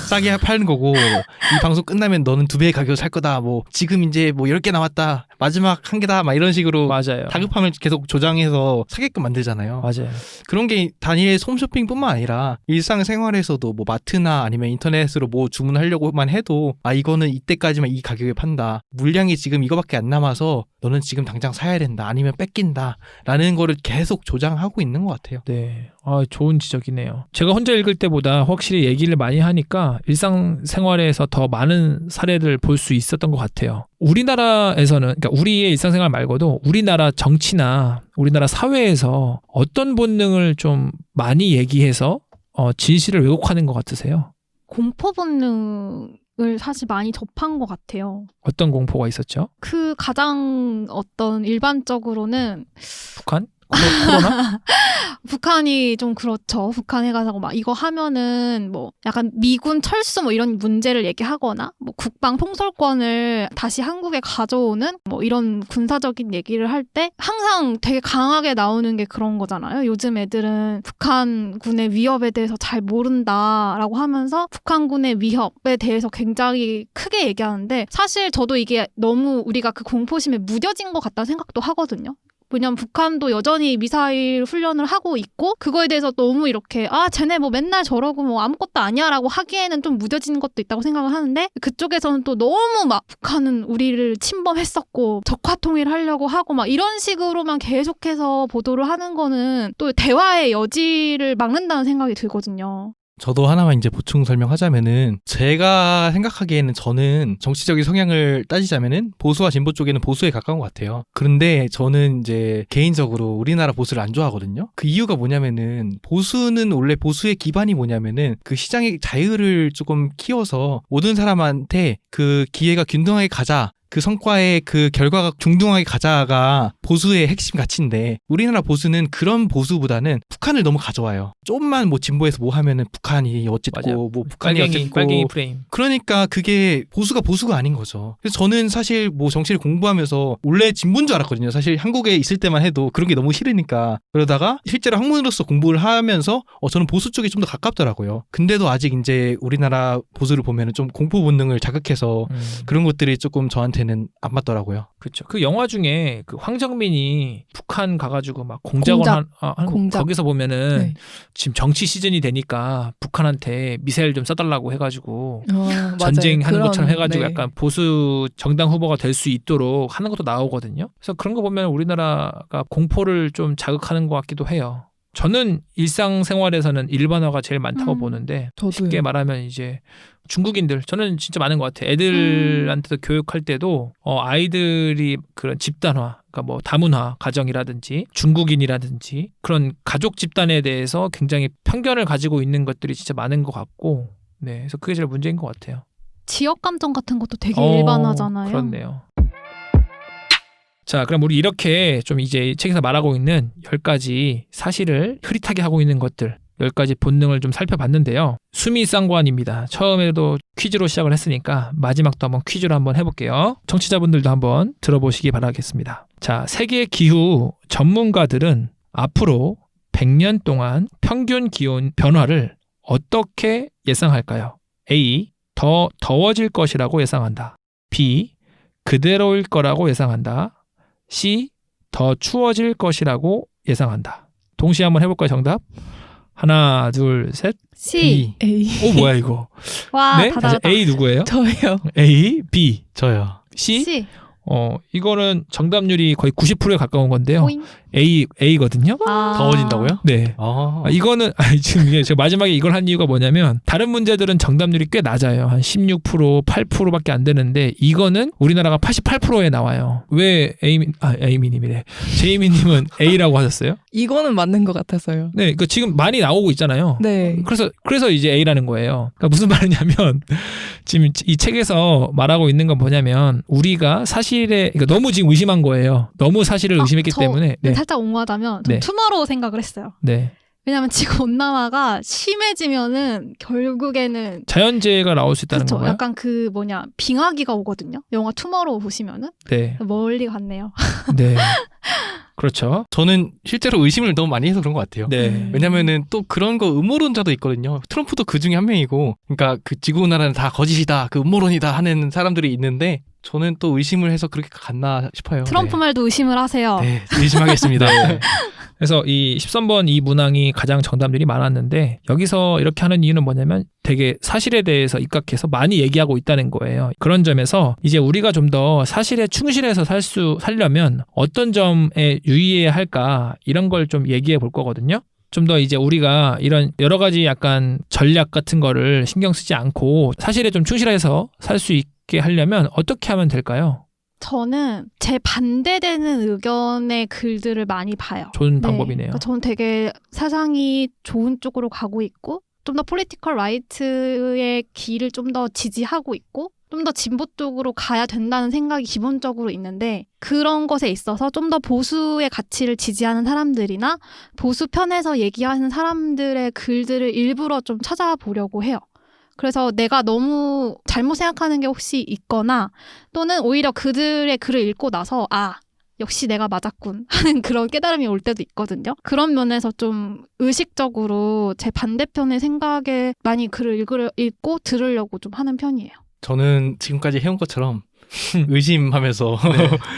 싸게 팔는 거고 이 방송 끝나면 너는 2배의 가격으로 살 거다. 뭐 지금 이제 뭐 10개 남았다. 마지막 1개다. 막 이런 식으로 맞아요. 다급함을 계속 조장해서 사게끔 만들잖아요. 맞아요. 그런 게 단일 홈쇼핑뿐만 아니라 일상생활에서도 뭐 마트나 아니면 인터넷으로 뭐 주문하려고만 해도 이거는 이때까지만 이 가격에 판다. 물량이 지금 이거밖에 안 남아서 너는 지금 당장 사야 된다. 아니면 뺏긴다. 라는 거를 계속 조장하고 있는 것 같아요. 네. 좋은 지적이네요. 제가 혼자 읽을 때보다 확실히 얘기를 많이 하니까 일상생활에서 더 많은 사례를 볼 수 있었던 것 같아요. 우리나라에서는, 그러니까 우리의 일상생활 말고도 우리나라 정치나 우리나라 사회에서 어떤 본능을 좀 많이 얘기해서 진실을 왜곡하는 것 같으세요? 공포 본능을 사실 많이 접한 것 같아요. 어떤 공포가 있었죠? 그 가장 어떤 일반적으로는 북한? 코로나? 북한이 좀 그렇죠. 북한 해가지고 막 이거 하면은 뭐 약간 미군 철수 뭐 이런 문제를 얘기하거나 뭐 국방 통솔권을 다시 한국에 가져오는 뭐 이런 군사적인 얘기를 할 때 항상 되게 강하게 나오는 게 그런 거잖아요. 요즘 애들은 북한군의 위협에 대해서 잘 모른다라고 하면서 북한군의 위협에 대해서 굉장히 크게 얘기하는데 사실 저도 이게 너무 우리가 그 공포심에 무뎌진 것 같다는 생각도 하거든요. 왜냐면 북한도 여전히 미사일 훈련을 하고 있고 그거에 대해서 너무 이렇게 쟤네 뭐 맨날 저러고 뭐 아무것도 아니야 라고 하기에는 좀 무뎌진 것도 있다고 생각을 하는데 그쪽에서는 또 너무 막 북한은 우리를 침범했었고 적화통일 하려고 하고 막 이런 식으로만 계속해서 보도를 하는 거는 또 대화의 여지를 막는다는 생각이 들거든요. 저도 하나만 이제 보충 설명하자면은 제가 생각하기에는 저는 정치적인 성향을 따지자면은 보수와 진보 쪽에는 보수에 가까운 것 같아요. 그런데 저는 이제 개인적으로 우리나라 보수를 안 좋아하거든요. 그 이유가 뭐냐면은 보수는 원래 보수의 기반이 뭐냐면은 그 시장의 자유를 조금 키워서 모든 사람한테 그 기회가 균등하게 가자. 그 성과의 그 결과가 중등하게 가자가 보수의 핵심 가치인데 우리나라 보수는 그런 보수보다는 북한을 너무 가져와요. 좀만 뭐 진보에서 뭐 하면은 북한이 어쨌고 맞아요. 뭐 북한이 어쨌고 빨갱이 프레임. 그러니까 그게 보수가 아닌 거죠. 그래서 저는 사실 뭐 정치를 공부하면서 원래 진보인 줄 알았거든요. 사실 한국에 있을 때만 해도 그런 게 너무 싫으니까 그러다가 실제로 학문으로서 공부를 하면서 저는 보수 쪽이 좀 더 가깝더라고요. 근데도 아직 이제 우리나라 보수를 보면은 좀 공포 본능을 자극해서 그런 것들이 조금 저한테는 안 맞더라고요. 그렇죠. 그 영화 중에 그 황정민이 북한 가가지고 막 공작원 공작. 거기서 보면은 네. 지금 정치 시즌이 되니까 북한한테 미사일 좀 쏴달라고 해가지고 맞아요. 전쟁하는 것처럼 해가지고 네. 약간 보수 정당 후보가 될 수 있도록 하는 것도 나오거든요. 그래서 그런 거 보면 우리나라가 공포를 좀 자극하는 것 같기도 해요. 저는 일상생활에서는 일반화가 제일 많다고 보는데 저도요. 쉽게 말하면 이제 중국인들 저는 진짜 많은 것 같아요. 애들한테도 교육할 때도 아이들이 그런 집단화, 그러니까 뭐 다문화 가정이라든지 중국인이라든지 그런 가족 집단에 대해서 굉장히 편견을 가지고 있는 것들이 진짜 많은 것 같고, 네, 그래서 그게 제일 문제인 것 같아요. 지역 감정 같은 것도 되게 일반화잖아요. 그렇네요. 자, 그럼 우리 이렇게 좀 이제 책에서 말하고 있는 10가지 사실을 흐릿하게 하고 있는 것들 10가지 본능을 좀 살펴봤는데요. 수미 쌍관입니다. 처음에도 퀴즈로 시작을 했으니까 마지막도 한번 퀴즈로 한번 해볼게요. 청취자분들도 한번 들어보시기 바라겠습니다. 자, 세계 기후 전문가들은 앞으로 100년 동안 평균 기온 변화를 어떻게 예상할까요? A. 더 더워질 것이라고 예상한다. B. 그대로일 거라고 예상한다. C. 더 추워질 것이라고 예상한다. 동시에 한번 해볼까요? 정답. 하나, 둘, 셋. C. A. 뭐야 이거? 와, 네? 다 나왔다. A 누구예요? 저요. A, B, 저요. C. C. 이거는 정답률이 거의 90%에 가까운 건데요. 오잉. A거든요. 아. 더워진다고요? 네. 이거는 지금 이게 제가 마지막에 이걸 한 이유가 뭐냐면 다른 문제들은 정답률이 꽤 낮아요. 한 16%, 8%밖에 안 되는데 이거는 우리나라가 88%에 나와요. 왜 에이미님이래. 제이미님은 A라고 하셨어요? 이거는 맞는 것 같아서요. 네, 그 지금 많이 나오고 있잖아요. 네. 그래서 이제 A라는 거예요. 그러니까 무슨 말이냐면 지금 이 책에서 말하고 있는 건 뭐냐면 우리가 그러니까 너무 지금 의심한 거예요. 너무 사실을 의심했기 저 때문에. 네. 살짝 옹호하자면 전 네. 투머로우 생각을 했어요. 네. 왜냐면 지구 온난화가 심해지면은 결국에는 자연재해가 나올 수 있다는 그렇죠. 건가요? 약간 빙하기가 오거든요. 영화 투머로우 보시면은 네. 멀리 갔네요. 네. 그렇죠. 저는 실제로 의심을 너무 많이 해서 그런 것 같아요. 네. 왜냐면은 또 그런 거 음모론자도 있거든요. 트럼프도 그 중에 한 명이고, 그러니까 그 지구온난화는 다 거짓이다, 그 음모론이다 하는 사람들이 있는데, 저는 또 의심을 해서 그렇게 갔나 싶어요. 트럼프 말도 의심을 하세요. 네, 의심하겠습니다. 네. 그래서 이 13번 이 문항이 가장 정답률이 많았는데 여기서 이렇게 하는 이유는 뭐냐면 되게 사실에 대해서 입각해서 많이 얘기하고 있다는 거예요. 그런 점에서 이제 우리가 좀 더 사실에 충실해서 살려면 어떤 점에 유의해야 할까 이런 걸 좀 얘기해 볼 거거든요. 좀 더 이제 우리가 이런 여러 가지 약간 전략 같은 거를 신경 쓰지 않고 사실에 좀 충실해서 살 수 있게 하려면 어떻게 하면 될까요? 저는 제 반대되는 의견의 글들을 많이 봐요. 좋은 방법이네요. 그러니까 저는 되게 세상이 좋은 쪽으로 가고 있고 좀 더 폴리티컬 라이트의 길을 좀 더 지지하고 있고 좀 더 진보 쪽으로 가야 된다는 생각이 기본적으로 있는데 그런 것에 있어서 좀 더 보수의 가치를 지지하는 사람들이나 보수 편에서 얘기하는 사람들의 글들을 일부러 좀 찾아보려고 해요. 그래서 내가 너무 잘못 생각하는 게 혹시 있거나 또는 오히려 그들의 글을 읽고 나서 역시 내가 맞았군 하는 그런 깨달음이 올 때도 있거든요. 그런 면에서 좀 의식적으로 제 반대편의 생각에 많이 글을 읽고 들으려고 좀 하는 편이에요. 저는 지금까지 해온 것처럼 의심하면서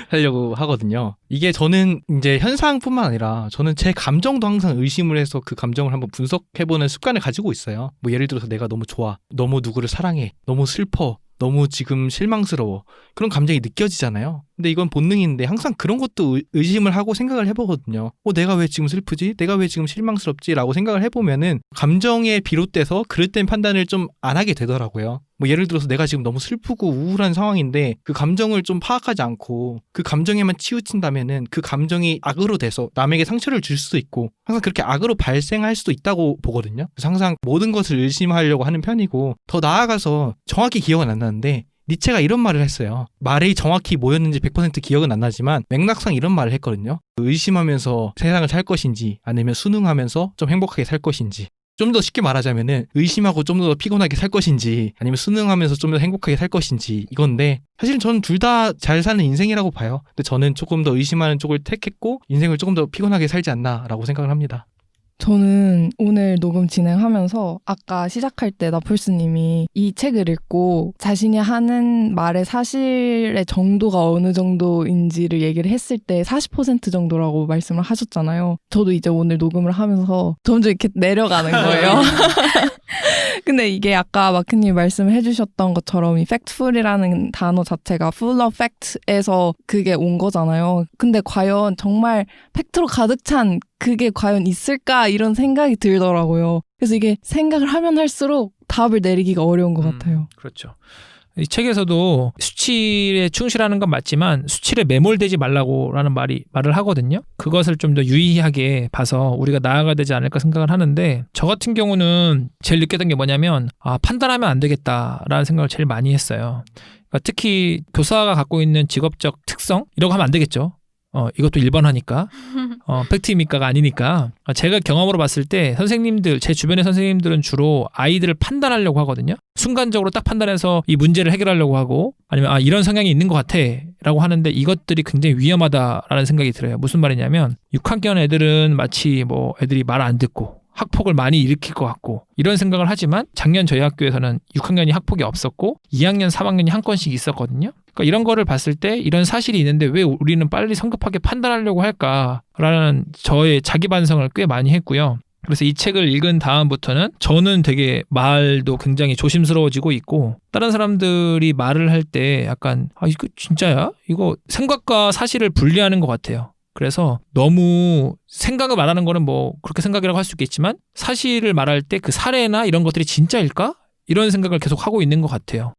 하려고 하거든요. 이게 저는 이제 현상뿐만 아니라 저는 제 감정도 항상 의심을 해서 그 감정을 한번 분석해보는 습관을 가지고 있어요. 뭐 예를 들어서 내가 너무 좋아, 너무 누구를 사랑해, 너무 슬퍼, 너무 지금 실망스러워. 그런 감정이 느껴지잖아요. 근데 이건 본능인데 항상 그런 것도 의심을 하고 생각을 해보거든요. 내가 왜 지금 슬프지? 내가 왜 지금 실망스럽지? 라고 생각을 해보면은 감정에 비롯돼서 그릇된 판단을 좀 안 하게 되더라고요. 뭐 예를 들어서 내가 지금 너무 슬프고 우울한 상황인데 그 감정을 좀 파악하지 않고 그 감정에만 치우친다면은 그 감정이 악으로 돼서 남에게 상처를 줄 수도 있고 항상 그렇게 악으로 발생할 수도 있다고 보거든요. 그래서 항상 모든 것을 의심하려고 하는 편이고 더 나아가서 정확히 기억은 안 나는데 니체가 이런 말을 했어요. 말이 정확히 뭐였는지 100% 기억은 안 나지만 맥락상 이런 말을 했거든요. 의심하면서 세상을 살 것인지 아니면 순응하면서 좀 행복하게 살 것인지. 좀 더 쉽게 말하자면은 의심하고 좀 더 피곤하게 살 것인지 아니면 순응하면서 좀 더 행복하게 살 것인지 이건데 사실은 저는 둘 다 잘 사는 인생이라고 봐요. 근데 저는 조금 더 의심하는 쪽을 택했고 인생을 조금 더 피곤하게 살지 않나라고 생각을 합니다. 저는 오늘 녹음 진행하면서 아까 시작할 때 나폴스님이 이 책을 읽고 자신이 하는 말의 사실의 정도가 어느 정도인지를 얘기를 했을 때 40% 정도라고 말씀을 하셨잖아요. 저도 이제 오늘 녹음을 하면서 점점 이렇게 내려가는 거예요. 근데 이게 아까 마크님 말씀해 주셨던 것처럼 이 factful이라는 단어 자체가 full of fact에서 그게 온 거잖아요. 근데 과연 정말 팩트로 가득 찬 그게 과연 있을까 이런 생각이 들더라고요. 그래서 이게 생각을 하면 할수록 답을 내리기가 어려운 것 같아요. 그렇죠. 이 책에서도 수치에 충실하는 건 맞지만 수치에 매몰되지 말라고라는 말을 하거든요. 그것을 좀 더 유의하게 봐서 우리가 나아가야 되지 않을까 생각을 하는데 저 같은 경우는 제일 느꼈던 게 뭐냐면 판단하면 안 되겠다라는 생각을 제일 많이 했어요. 그러니까 특히 교사가 갖고 있는 직업적 특성 이라고 하면 안 되겠죠. 이것도 일반화니까 팩트입니까가 아니니까 제가 경험으로 봤을 때 선생님들 제 주변의 선생님들은 주로 아이들을 판단하려고 하거든요. 순간적으로 딱 판단해서 이 문제를 해결하려고 하고 아니면 이런 성향이 있는 것 같아 라고 하는데 이것들이 굉장히 위험하다라는 생각이 들어요. 무슨 말이냐면 6학년 애들은 마치 뭐 애들이 말 안 듣고 학폭을 많이 일으킬 것 같고 이런 생각을 하지만 작년 저희 학교에서는 6학년이 학폭이 없었고 2학년, 3학년이 한 건씩 있었거든요. 그러니까 이런 거를 봤을 때 이런 사실이 있는데 왜 우리는 빨리 성급하게 판단하려고 할까라는 저의 자기 반성을 꽤 많이 했고요. 그래서 이 책을 읽은 다음부터는 저는 되게 말도 굉장히 조심스러워지고 있고 다른 사람들이 말을 할 때 약간 이거 진짜야? 이거 생각과 사실을 분리하는 것 같아요. 그래서 너무 생각을 말하는 거는 뭐 그렇게 생각이라고 할 수 있겠지만 사실을 말할 때 그 사례나 이런 것들이 진짜일까? 이런 생각을 계속 하고 있는 것 같아요.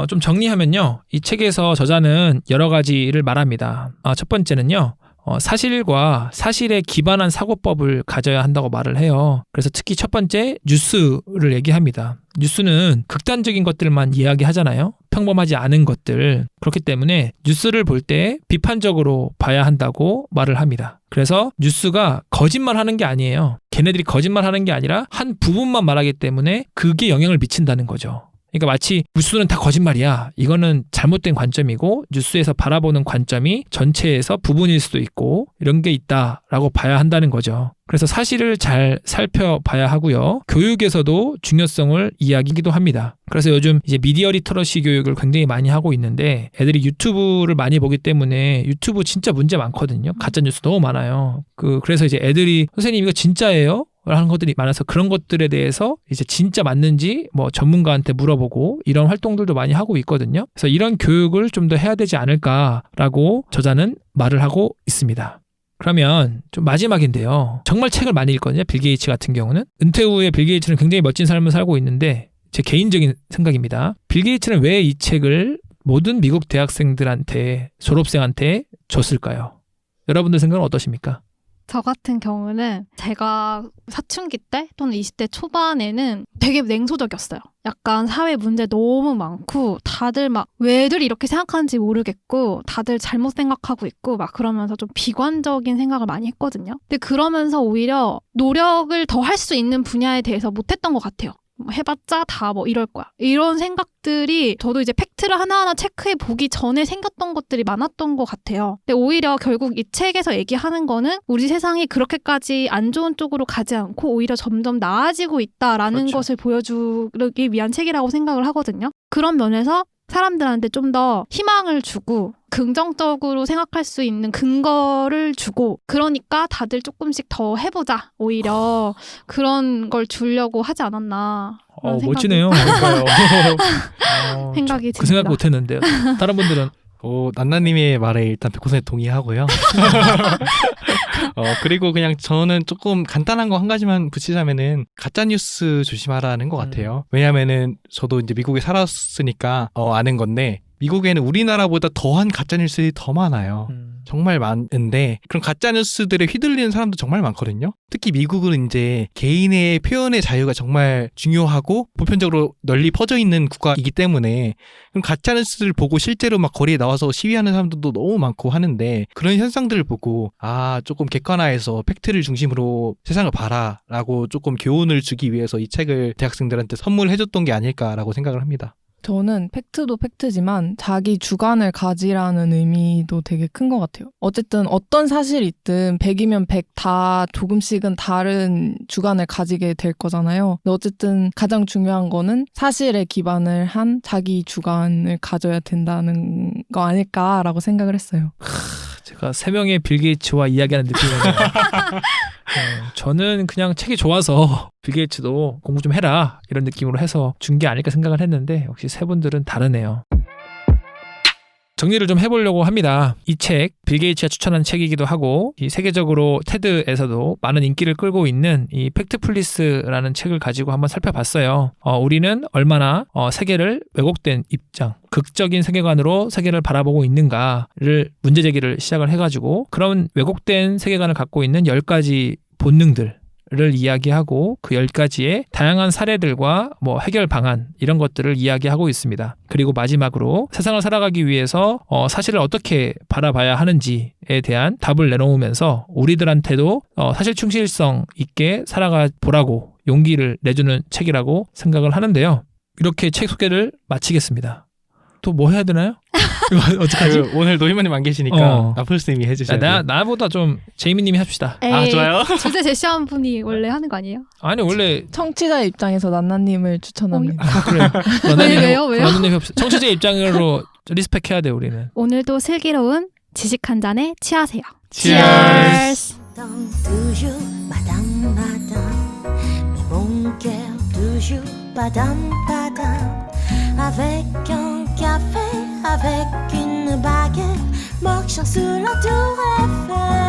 좀 정리하면요. 이 책에서 저자는 여러 가지를 말합니다. 첫 번째는요. 사실과 사실에 기반한 사고법을 가져야 한다고 말을 해요. 그래서 특히 첫 번째 뉴스를 얘기합니다. 뉴스는 극단적인 것들만 이야기하잖아요. 평범하지 않은 것들. 그렇기 때문에 뉴스를 볼 때 비판적으로 봐야 한다고 말을 합니다. 그래서 뉴스가 거짓말하는 게 아니에요. 걔네들이 거짓말하는 게 아니라 한 부분만 말하기 때문에 그게 영향을 미친다는 거죠. 그러니까 마치 뉴스는 다 거짓말이야. 이거는 잘못된 관점이고 뉴스에서 바라보는 관점이 전체에서 부분일 수도 있고 이런 게 있다라고 봐야 한다는 거죠. 그래서 사실을 잘 살펴봐야 하고요. 교육에서도 중요성을 이야기기도 합니다. 그래서 요즘 이제 미디어 리터러시 교육을 굉장히 많이 하고 있는데 애들이 유튜브를 많이 보기 때문에 유튜브 진짜 문제 많거든요. 가짜 뉴스 너무 많아요. 그래서 이제 애들이 선생님 이거 진짜예요? 하는 것들이 많아서 그런 것들에 대해서 이제 진짜 맞는지 뭐 전문가한테 물어보고 이런 활동들도 많이 하고 있거든요. 그래서 이런 교육을 좀 더 해야 되지 않을까라고 저자는 말을 하고 있습니다. 그러면 좀 마지막인데요. 정말 책을 많이 읽거든요. 빌 게이츠 같은 경우는. 은퇴 후에 빌 게이츠는 굉장히 멋진 삶을 살고 있는데 제 개인적인 생각입니다. 빌 게이츠는 왜 이 책을 모든 미국 대학생들한테 졸업생한테 줬을까요? 여러분들 생각은 어떠십니까? 저 같은 경우는 제가 사춘기 때 또는 20대 초반에는 되게 냉소적이었어요. 약간 사회 문제 너무 많고 다들 막 왜들 이렇게 생각하는지 모르겠고 다들 잘못 생각하고 있고 막 그러면서 좀 비관적인 생각을 많이 했거든요. 근데 그러면서 오히려 노력을 더 할 수 있는 분야에 대해서 못했던 것 같아요. 해봤자 다 뭐 이럴 거야. 이런 생각들이 저도 이제 팩트를 하나하나 체크해 보기 전에 생겼던 것들이 많았던 것 같아요. 근데 오히려 결국 이 책에서 얘기하는 거는 우리 세상이 그렇게까지 안 좋은 쪽으로 가지 않고 오히려 점점 나아지고 있다라는 그렇죠. 것을 보여주기 위한 책이라고 생각을 하거든요. 그런 면에서 사람들한테 좀 더 희망을 주고 긍정적으로 생각할 수 있는 근거를 주고 그러니까 다들 조금씩 더 해보자 오히려 그런 걸 주려고 하지 않았나 멋지네요. 생각이 그 생각 듭니다. 못했는데요. 다른 분들은 난나님의 말에 일단 100% 동의하고요. 그리고 그냥 저는 조금 간단한 거 한 가지만 붙이자면은 가짜뉴스 조심하라는 것 같아요. 왜냐면은 저도 이제 미국에 살았으니까 아는 건데 미국에는 우리나라보다 더한 가짜뉴스들이 더 많아요. 정말 많은데 그런 가짜뉴스들에 휘둘리는 사람도 정말 많거든요. 특히 미국은 이제 개인의 표현의 자유가 정말 중요하고 보편적으로 널리 퍼져 있는 국가이기 때문에 그런 가짜뉴스를 보고 실제로 막 거리에 나와서 시위하는 사람들도 너무 많고 하는데 그런 현상들을 보고 조금 객관화해서 팩트를 중심으로 세상을 봐라라고 조금 교훈을 주기 위해서 이 책을 대학생들한테 선물해줬던 게 아닐까라고 생각을 합니다. 저는 팩트도 팩트지만 자기 주관을 가지라는 의미도 되게 큰 것 같아요. 어쨌든 어떤 사실이 있든 100이면 100 다 조금씩은 다른 주관을 가지게 될 거잖아요. 근데 어쨌든 가장 중요한 거는 사실에 기반을 한 자기 주관을 가져야 된다는 거 아닐까라고 생각을 했어요. 제가 세 명의 빌 게이츠와 이야기하는 느낌이네요. 저는 그냥 책이 좋아서 빌 게이츠도 공부 좀 해라 이런 느낌으로 해서 준 게 아닐까 생각을 했는데 역시 세 분들은 다르네요. 정리를 좀 해보려고 합니다. 이 책, 빌 게이츠가 추천한 책이기도 하고 이 세계적으로 테드에서도 많은 인기를 끌고 있는 이 팩트플리스라는 책을 가지고 한번 살펴봤어요. 우리는 얼마나 세계를 왜곡된 입장, 극적인 세계관으로 세계를 바라보고 있는가를 문제제기를 시작을 해가지고 그런 왜곡된 세계관을 갖고 있는 10가지 본능들 를 이야기하고 그 10가지의 다양한 사례들과 뭐 해결 방안 이런 것들을 이야기하고 있습니다. 그리고 마지막으로 세상을 살아가기 위해서 사실을 어떻게 바라봐야 하는지에 대한 답을 내놓으면서 우리들한테도 사실 충실성 있게 살아가 보라고 용기를 내주는 책이라고 생각을 하는데요. 이렇게 책 소개를 마치겠습니다. 또 뭐 해야 되나요? 이거 어떡하지? 그 오늘 노희만님 안 계시니까 어. 나플스님이 해주셔야 돼요. 나보다 좀 제이미님이 합시다. 아, 좋아요. 주제 제시한 분이 원래 하는 거 아니에요? 아니 원래 청취자 입장에서 난나님을 추천합니다. 그래. 왜요? 왜요? 청취자 입장으로 리스펙해야 돼 우리는. 오늘도 슬기로운 지식 한 잔에 취하세요. Cheers. toujours madame madame mais mon cœur toujours padam padam avec un café avec une baguette marchant sous la tour Eiffel